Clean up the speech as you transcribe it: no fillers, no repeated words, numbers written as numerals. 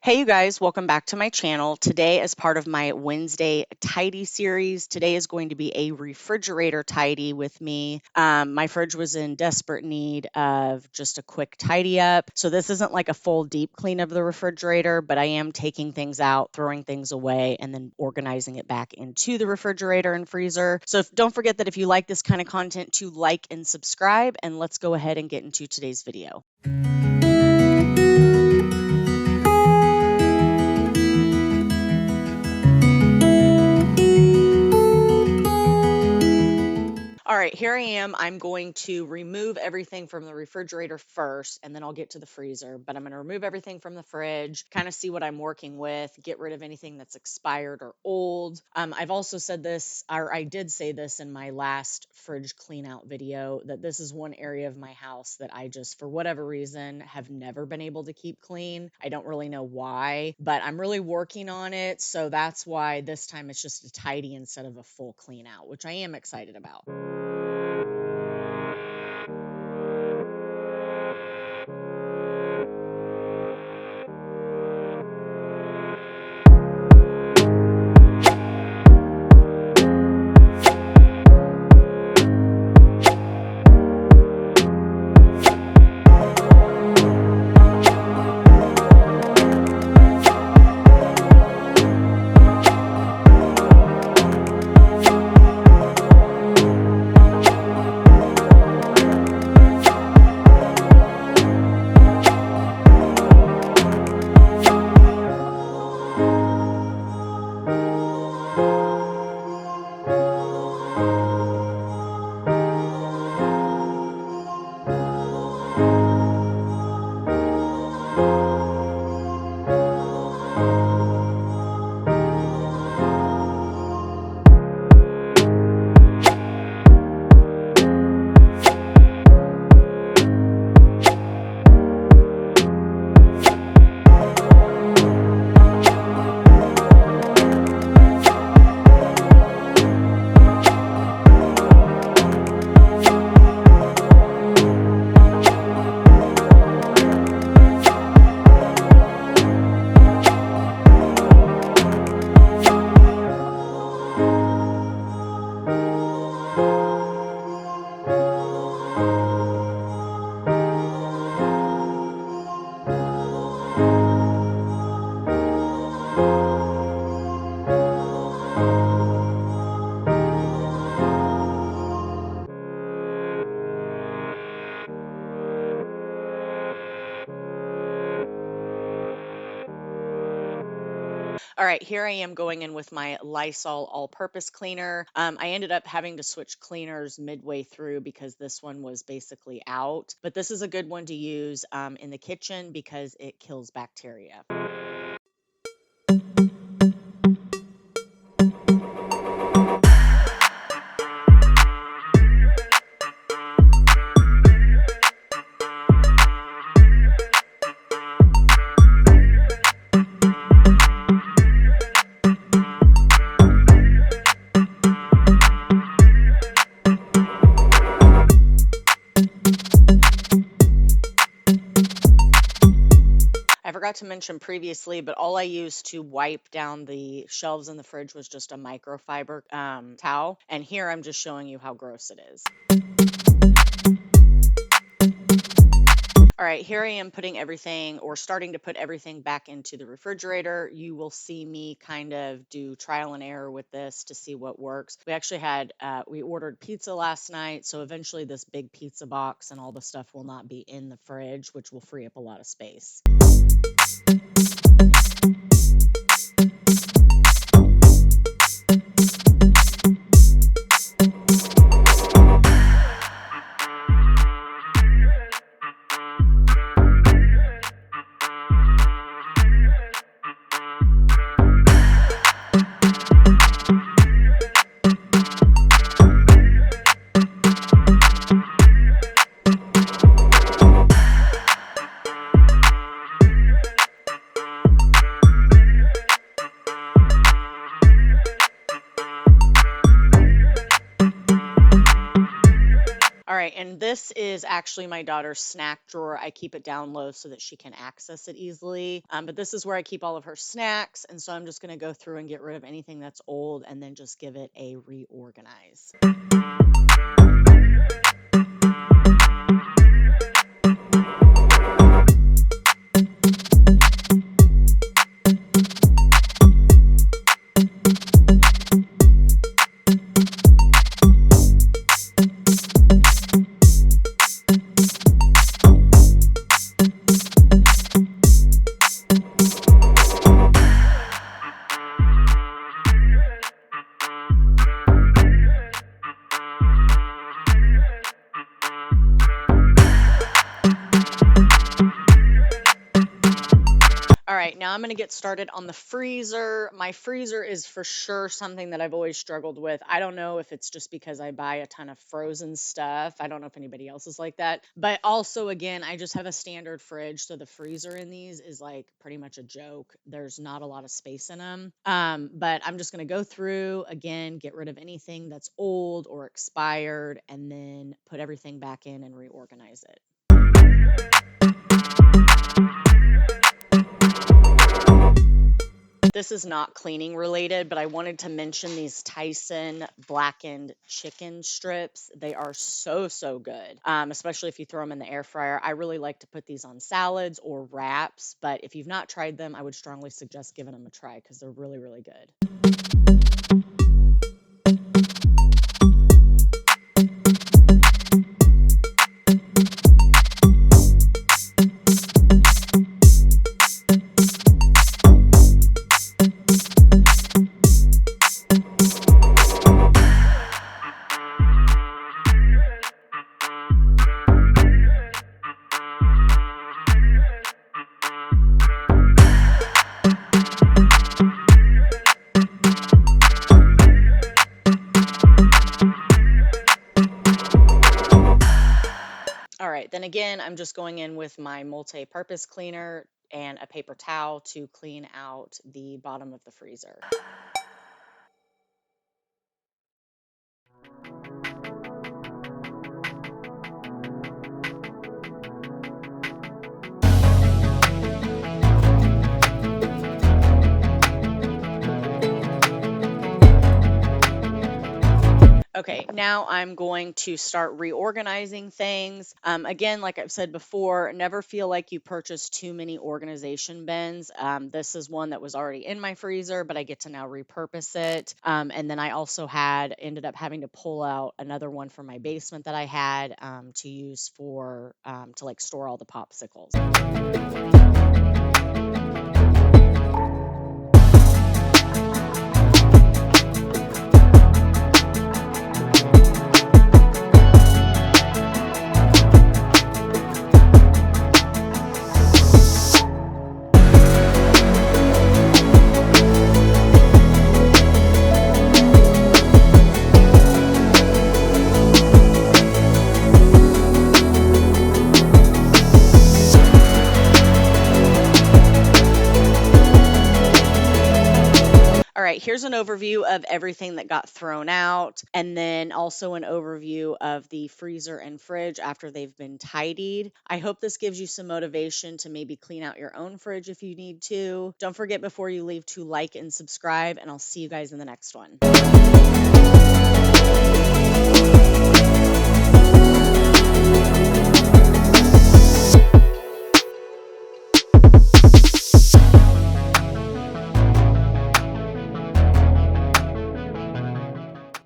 Hey you guys, welcome back to my channel. Today, as part of my Wednesday tidy series, today is going to be a refrigerator tidy with me. My fridge was in desperate need of just a quick tidy up. So this isn't like a full deep clean of the refrigerator, but I am taking things out, throwing things away, and then organizing it back into the refrigerator and freezer. So don't forget that if you like this kind of content, to like and subscribe, and let's go ahead and get into today's video. All right, here I am. I'm going to remove everything from the refrigerator first, and then I'll get to the freezer. But I'm going to remove everything from the fridge, kind of see what I'm working with, get rid of anything that's expired or old. I've also said this, or I did say this in my last fridge clean out video, that this is one area of my house that I just, for whatever reason, have never been able to keep clean. I don't really know why, but I'm really working on it. So that's why this time it's just a tidy instead of a full clean out, which I am excited about. All right, here I am going in with my Lysol all-purpose cleaner. I ended up having to switch cleaners midway through because this one was basically out. But this is a good one to use in the kitchen because it kills bacteria. I forgot to mention previously, but all I used to wipe down the shelves in the fridge was just a microfiber towel. And here I'm just showing you how gross it is. All right, here I am putting everything or starting to put everything back into the refrigerator. You will see me kind of do trial and error with this to see what works. We actually we ordered pizza last night, so eventually this big pizza box and all the stuff will not be in the fridge, which will free up a lot of space. right, and this is actually my daughter's snack drawer. I keep it down low so that she can access it easily. But this is where I keep all of her snacks, and so I'm just going to go through and get rid of anything that's old and then just give it a reorganize. All right, now I'm going to get started on the freezer. My freezer is for sure something that I've always struggled with. I don't know if it's just because I buy a ton of frozen stuff. I don't know if anybody else is like that. But also, again, I just have a standard fridge. So the freezer in these is like pretty much a joke. There's not a lot of space in them. But I'm just going to go through, again, get rid of anything that's old or expired, and then put everything back in and reorganize it. This is not cleaning related, but I wanted to mention these Tyson Blackened chicken strips. They are so good, especially if you throw them in the air fryer. I really like to put these on salads or wraps, but if you've not tried them, I would strongly suggest giving them a try because they're really good. All right, then again, I'm just going in with my multi-purpose cleaner and a paper towel to clean out the bottom of the freezer. Okay, now I'm going to start reorganizing things. Again, like I've said before, never feel like you purchase too many organization bins. This is one that was already in my freezer, but I get to now repurpose it. And then I also ended up having to pull out another one from my basement that I had to use to like store all the popsicles. All right, here's an overview of everything that got thrown out, and then also an overview of the freezer and fridge after they've been tidied. I hope this gives you some motivation to maybe clean out your own fridge if you need to. Don't forget before you leave to like and subscribe, and I'll see you guys in the next one.